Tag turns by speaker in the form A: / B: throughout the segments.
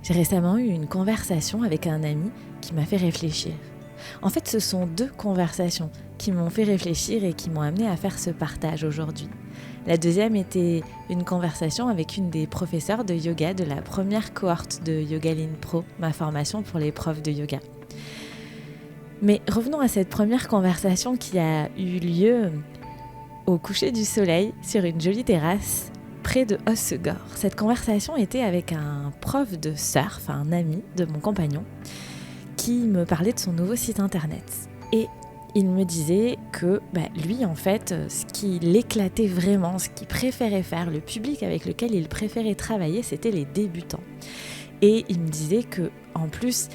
A: J'ai récemment eu une conversation avec un ami qui m'a fait réfléchir. En fait, ce sont 2 conversations qui m'ont fait réfléchir et qui m'ont amené à faire ce partage aujourd'hui. La deuxième était une conversation avec une des professeurs de yoga de la première cohorte de Yogaline Pro, ma formation pour les profs de yoga. Mais revenons à cette première conversation qui a eu lieu au coucher du soleil sur une jolie terrasse près de Hossegor. Cette conversation était avec un prof de surf, un ami de mon compagnon, qui me parlait de son nouveau site internet. Et il me disait que lui, en fait, ce qui l'éclatait vraiment, ce qu'il préférait faire, le public avec lequel il préférait travailler, c'était les débutants. Et il me disait que, en plus,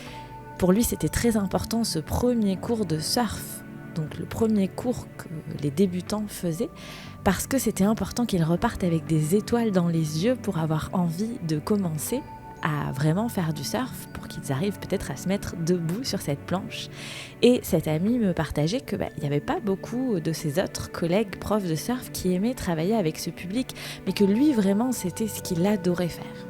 A: pour lui, c'était très important ce premier cours de surf, donc le premier cours que les débutants faisaient, parce que c'était important qu'ils repartent avec des étoiles dans les yeux pour avoir envie de commencer à vraiment faire du surf, pour qu'ils arrivent peut-être à se mettre debout sur cette planche. Et cet ami me partageait que il n'y avait pas beaucoup de ses autres collègues profs de surf qui aimaient travailler avec ce public, mais que lui vraiment c'était ce qu'il adorait faire.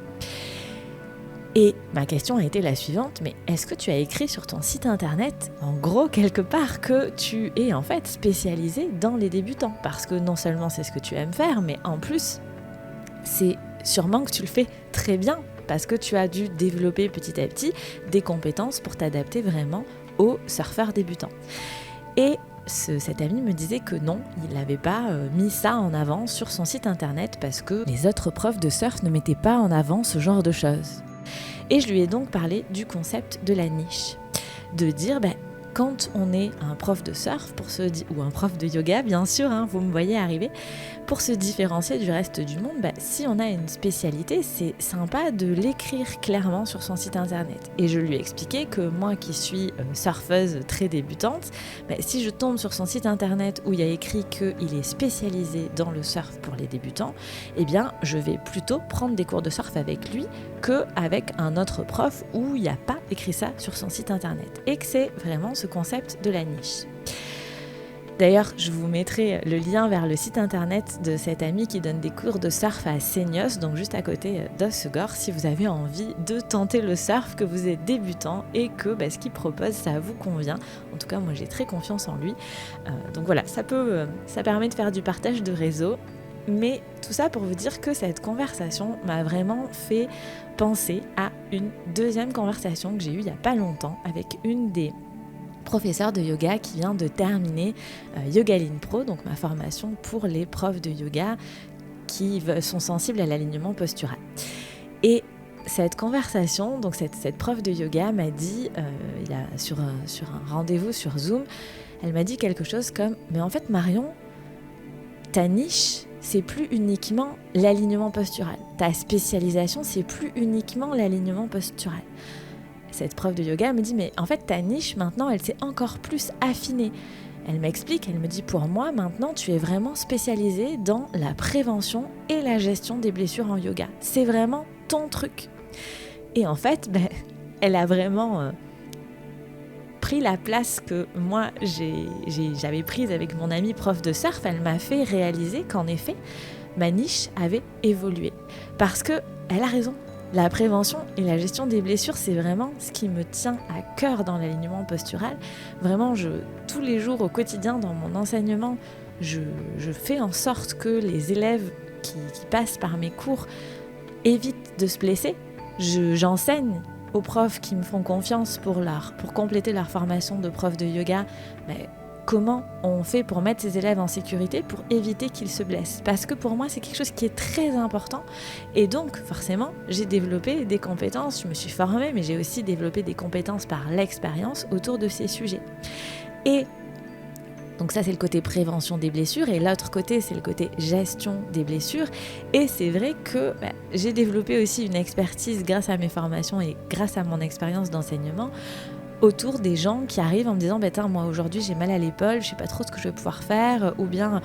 A: Et ma question a été la suivante, mais est-ce que tu as écrit sur ton site internet, en gros quelque part, que tu es en fait spécialisé dans les débutants? Parce que non seulement c'est ce que tu aimes faire, mais en plus, c'est sûrement que tu le fais très bien, parce que tu as dû développer petit à petit des compétences pour t'adapter vraiment aux surfeurs débutants. Et cet ami me disait que non, il n'avait pas mis ça en avant sur son site internet parce que les autres profs de surf ne mettaient pas en avant ce genre de choses. Et je lui ai donc parlé du concept de la niche, de dire quand on est un prof de surf ou un prof de yoga, bien sûr, vous me voyez arriver, pour se différencier du reste du monde, si on a une spécialité, c'est sympa de l'écrire clairement sur son site internet. Et je lui ai expliqué que moi qui suis surfeuse très débutante, si je tombe sur son site internet où il y a écrit qu'il est spécialisé dans le surf pour les débutants, eh bien je vais plutôt prendre des cours de surf avec lui qu'avec un autre prof où il n'y a pas écrit ça sur son site internet. Et que c'est vraiment ce concept de la niche. D'ailleurs, je vous mettrai le lien vers le site internet de cet ami qui donne des cours de surf à Seignos, donc juste à côté d'Hossegor, si vous avez envie de tenter le surf, que vous êtes débutant et que ce qu'il propose, ça vous convient. En tout cas, moi j'ai très confiance en lui. Donc voilà, ça permet de faire du partage de réseau. Mais tout ça pour vous dire que cette conversation m'a vraiment fait penser à une deuxième conversation que j'ai eue il n'y a pas longtemps avec une des professeurs de yoga qui vient de terminer Yogaline Pro, donc ma formation pour les profs de yoga qui sont sensibles à l'alignement postural. Et cette conversation, donc cette prof de yoga m'a dit, sur un rendez-vous sur Zoom, elle m'a dit quelque chose comme « Mais en fait Marion, ta niche, c'est plus uniquement l'alignement postural. Ta spécialisation, c'est plus uniquement l'alignement postural. » Cette prof de yoga me dit « Mais en fait, ta niche, maintenant, elle s'est encore plus affinée. » Elle m'explique, elle me dit « Pour moi, maintenant, tu es vraiment spécialisée dans la prévention et la gestion des blessures en yoga. C'est vraiment ton truc. » Et en fait, elle a vraiment pris la place que moi j'avais prise avec mon amie prof de surf. Elle m'a fait réaliser qu'en effet ma niche avait évolué parce que elle a raison. La prévention et la gestion des blessures, c'est vraiment ce qui me tient à cœur dans l'alignement postural. Vraiment, tous les jours au quotidien dans mon enseignement, je fais en sorte que les élèves qui passent par mes cours évitent de se blesser. J'enseigne aux profs qui me font confiance pour compléter leur formation de prof de yoga, comment on fait pour mettre ses élèves en sécurité pour éviter qu'ils se blessent. Parce que pour moi, c'est quelque chose qui est très important. Et donc, forcément, j'ai développé des compétences, je me suis formée, mais j'ai aussi développé des compétences par l'expérience autour de ces sujets. Et donc ça, c'est le côté prévention des blessures, et l'autre côté, c'est le côté gestion des blessures. Et c'est vrai que j'ai développé aussi une expertise grâce à mes formations et grâce à mon expérience d'enseignement autour des gens qui arrivent en me disant moi aujourd'hui j'ai mal à l'épaule, je sais pas trop ce que je vais pouvoir faire, ou bien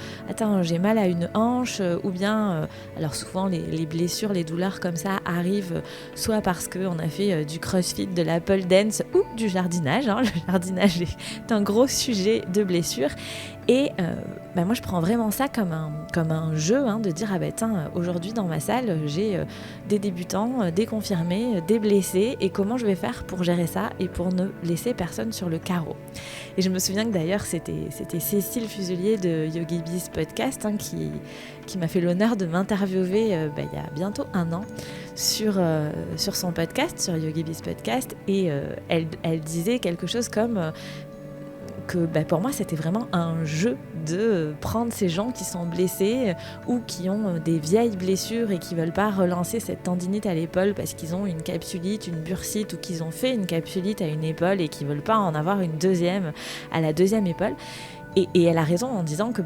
A: j'ai mal à une hanche, ou bien alors souvent les blessures, les douleurs comme ça arrivent soit parce qu'on a fait du crossfit, de la pole dance ou du jardinage. Le jardinage est un gros sujet de blessures. Et moi, je prends vraiment ça comme un jeu, de dire, tiens, aujourd'hui dans ma salle, j'ai des débutants, des confirmés, des blessés, et comment je vais faire pour gérer ça et pour ne laisser personne sur le carreau. Et je me souviens que d'ailleurs, c'était Cécile Fuselier de YogiBiz Podcast qui m'a fait l'honneur de m'interviewer il y a bientôt 1 an sur son podcast, sur YogiBiz Podcast, et elle disait quelque chose comme... que pour moi c'était vraiment un jeu de prendre ces gens qui sont blessés ou qui ont des vieilles blessures et qui veulent pas relancer cette tendinite à l'épaule parce qu'ils ont une capsulite, une bursite, ou qu'ils ont fait une capsulite à une épaule et qui veulent pas en avoir une deuxième à la deuxième épaule. Et elle a raison en disant que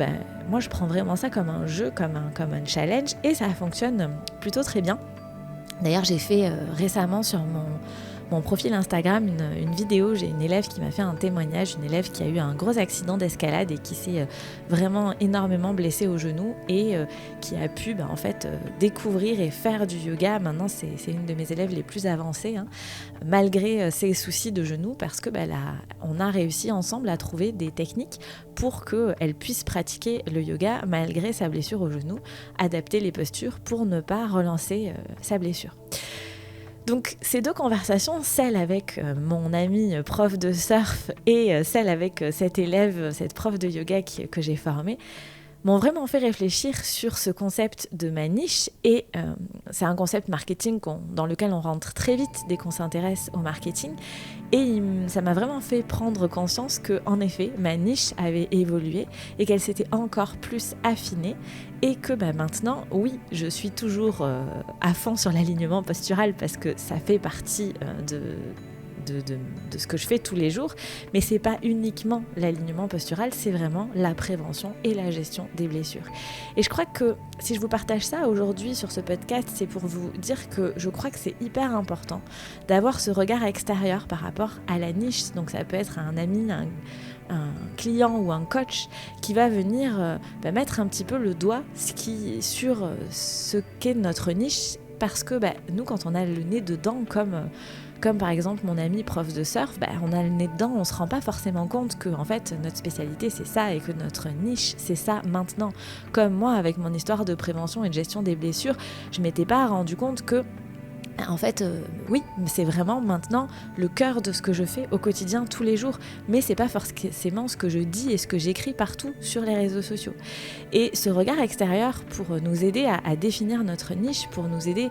A: moi je prends vraiment ça comme un jeu, comme un challenge, et ça fonctionne plutôt très bien. D'ailleurs, j'ai fait récemment sur mon profil Instagram une vidéo. J'ai une élève qui m'a fait un témoignage, une élève qui a eu un gros accident d'escalade et qui s'est vraiment énormément blessée au genou, et qui a pu découvrir et faire du yoga. Maintenant, c'est une de mes élèves les plus avancées, malgré ses soucis de genou, parce que on a réussi ensemble à trouver des techniques pour qu'elle puisse pratiquer le yoga malgré sa blessure au genou, adapter les postures pour ne pas relancer sa blessure. Donc ces 2 conversations, celle avec mon ami prof de surf et celle avec cette élève, cette prof de yoga que j'ai formée, m'ont vraiment fait réfléchir sur ce concept de ma niche. Et c'est un concept marketing dans lequel on rentre très vite dès qu'on s'intéresse au marketing. Et ça m'a vraiment fait prendre conscience que, en effet, ma niche avait évolué et qu'elle s'était encore plus affinée. Et que maintenant, oui, je suis toujours à fond sur l'alignement postural parce que ça fait partie de ce que je fais tous les jours, mais c'est pas uniquement l'alignement postural, c'est vraiment la prévention et la gestion des blessures. Et je crois que si je vous partage ça aujourd'hui sur ce podcast, c'est pour vous dire que je crois que c'est hyper important d'avoir ce regard extérieur par rapport à la niche. Donc ça peut être un ami, un client ou un coach qui va venir mettre un petit peu le doigt sur ce qu'est notre niche, parce que nous, quand on a le nez dedans, comme par exemple mon ami prof de surf, on a le nez dedans, on se rend pas forcément compte que en fait notre spécialité c'est ça et que notre niche c'est ça maintenant. Comme moi avec mon histoire de prévention et de gestion des blessures, je m'étais pas rendu compte que en fait, oui, c'est vraiment maintenant le cœur de ce que je fais au quotidien, tous les jours. Mais c'est pas forcément ce que je dis et ce que j'écris partout sur les réseaux sociaux. Et ce regard extérieur pour nous aider à définir notre niche, pour nous aider,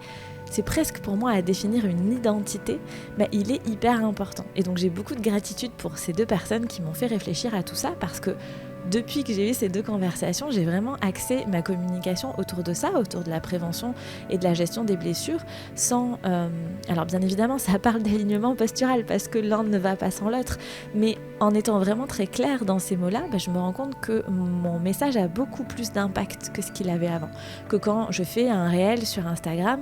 A: c'est presque pour moi à définir une identité, il est hyper important. Et donc j'ai beaucoup de gratitude pour ces 2 personnes qui m'ont fait réfléchir à tout ça, parce que depuis que j'ai eu ces 2 conversations, j'ai vraiment axé ma communication autour de ça, autour de la prévention et de la gestion des blessures, sans... alors bien évidemment, ça parle d'alignement postural, parce que l'un ne va pas sans l'autre, mais en étant vraiment très claire dans ces mots-là, je me rends compte que mon message a beaucoup plus d'impact que ce qu'il avait avant. Que quand je fais un réel sur Instagram,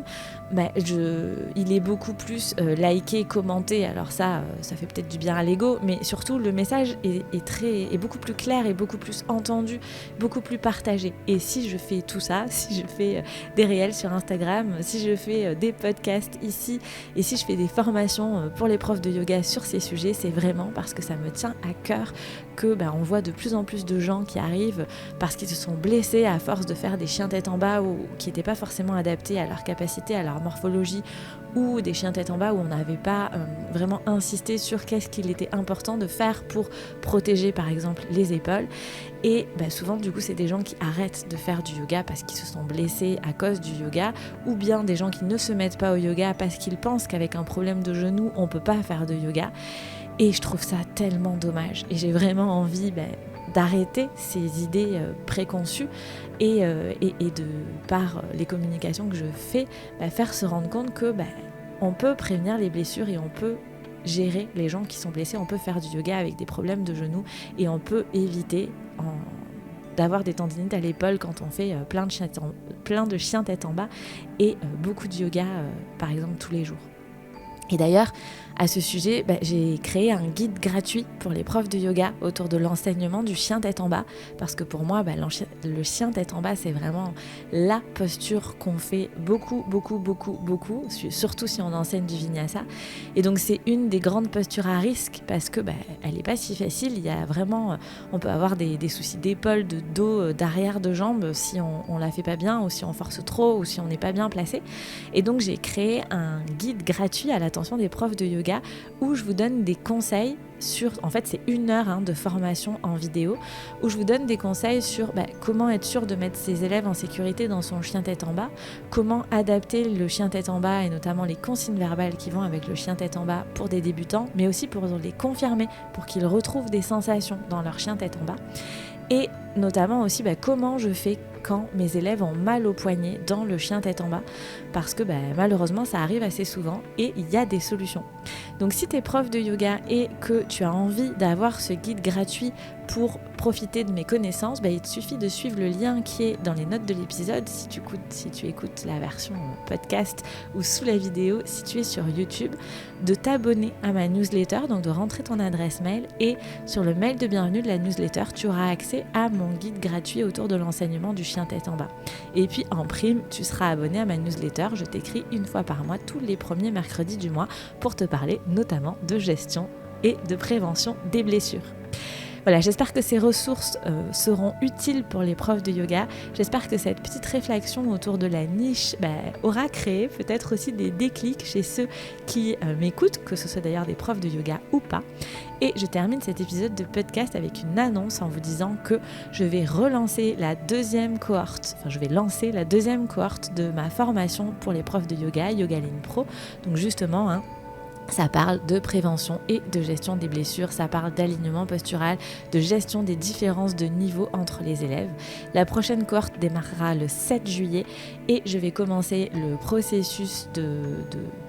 A: il est beaucoup plus liké, commenté. Alors ça fait peut-être du bien à l'ego, mais surtout le message est beaucoup plus clair et beaucoup plus entendu, beaucoup plus partagé. Et si je fais tout ça, si je fais des réels sur Instagram, si je fais des podcasts ici, et si je fais des formations pour les profs de yoga sur ces sujets, c'est vraiment parce que ça me tient à cœur que on voit de plus en plus de gens qui arrivent parce qu'ils se sont blessés à force de faire des chiens tête en bas ou qui n'étaient pas forcément adaptés à leur capacité, à leur morphologie, ou des chiens tête en bas où on n'avait pas vraiment insisté sur qu'est-ce qu'il était important de faire pour protéger par exemple les épaules. Et souvent du coup c'est des gens qui arrêtent de faire du yoga parce qu'ils se sont blessés à cause du yoga, ou bien des gens qui ne se mettent pas au yoga parce qu'ils pensent qu'avec un problème de genou on peut pas faire de yoga. Et je trouve ça tellement dommage, et j'ai vraiment envie d'arrêter ces idées préconçues et de, par les communications que je fais, faire se rendre compte que on peut prévenir les blessures et on peut gérer les gens qui sont blessés, on peut faire du yoga avec des problèmes de genoux, et on peut éviter d'avoir des tendinites à l'épaule quand on fait plein de chiens tête en bas et beaucoup de yoga par exemple tous les jours. Et d'ailleurs, à ce sujet, j'ai créé un guide gratuit pour les profs de yoga autour de l'enseignement du chien tête en bas. Parce que pour moi, le chien tête en bas, c'est vraiment la posture qu'on fait beaucoup, surtout si on enseigne du vinyasa. Et donc, c'est une des grandes postures à risque parce que elle n'est pas si facile. Il y a vraiment, on peut avoir des soucis d'épaule, de dos, d'arrière, de jambes si on la fait pas bien ou si on force trop ou si on n'est pas bien placé. Et donc, j'ai créé un guide gratuit à l'attention des profs de yoga où je vous donne des conseils sur, en fait c'est 1 heure de formation en vidéo où je vous donne des conseils sur comment être sûr de mettre ses élèves en sécurité dans son chien tête en bas, comment adapter le chien tête en bas et notamment les consignes verbales qui vont avec le chien tête en bas pour des débutants, mais aussi pour les confirmer, pour qu'ils retrouvent des sensations dans leur chien tête en bas. Et notamment aussi comment je fais quand mes élèves ont mal au poignet dans le chien tête en bas, parce que malheureusement ça arrive assez souvent et il y a des solutions. Donc si tu es prof de yoga et que tu as envie d'avoir ce guide gratuit pour profiter de mes connaissances, il te suffit de suivre le lien qui est dans les notes de l'épisode si tu écoutes la version podcast ou sous la vidéo si tu es sur YouTube, de t'abonner à ma newsletter, donc de rentrer ton adresse mail, et sur le mail de bienvenue de la newsletter, tu auras accès à mon guide gratuit autour de l'enseignement du chien tête en bas. Et puis en prime, tu seras abonné à ma newsletter, je t'écris 1 fois par mois, tous les premiers mercredis du mois, pour te parler notamment de gestion et de prévention des blessures. Voilà, j'espère que ces ressources seront utiles pour les profs de yoga. J'espère que cette petite réflexion autour de la niche aura créé peut-être aussi des déclics chez ceux qui m'écoutent, que ce soit d'ailleurs des profs de yoga ou pas. Et je termine cet épisode de podcast avec une annonce en vous disant que je vais lancer la deuxième cohorte de ma formation pour les profs de yoga, Yogaline Pro. Donc justement, ça parle de prévention et de gestion des blessures, ça parle d'alignement postural, de gestion des différences de niveau entre les élèves. La prochaine cohorte démarrera le 7 juillet et je vais commencer le processus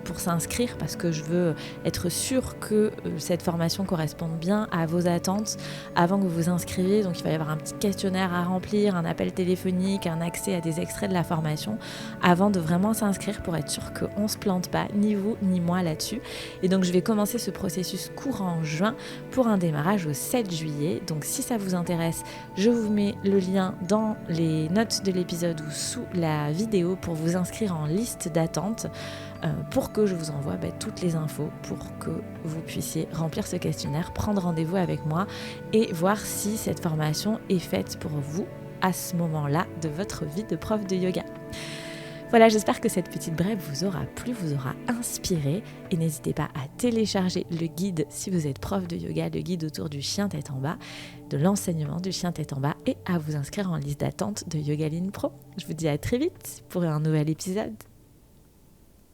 A: pour s'inscrire parce que je veux être sûre que cette formation corresponde bien à vos attentes avant que vous vous inscriviez. Donc il va y avoir un petit questionnaire à remplir, un appel téléphonique, un accès à des extraits de la formation avant de vraiment s'inscrire pour être sûr qu'on ne se plante pas, ni vous ni moi là-dessus. Et donc je vais commencer ce processus courant juin pour un démarrage au 7 juillet. Donc si ça vous intéresse, je vous mets le lien dans les notes de l'épisode ou sous la vidéo pour vous inscrire en liste d'attente pour que je vous envoie toutes les infos pour que vous puissiez remplir ce questionnaire, prendre rendez-vous avec moi et voir si cette formation est faite pour vous à ce moment-là de votre vie de prof de yoga. Voilà, j'espère que cette petite brève vous aura plu, vous aura inspiré et n'hésitez pas à télécharger le guide si vous êtes prof de yoga, le guide autour du chien tête en bas, de l'enseignement du chien tête en bas et à vous inscrire en liste d'attente de Yogaline Pro. Je vous dis à très vite pour un nouvel épisode.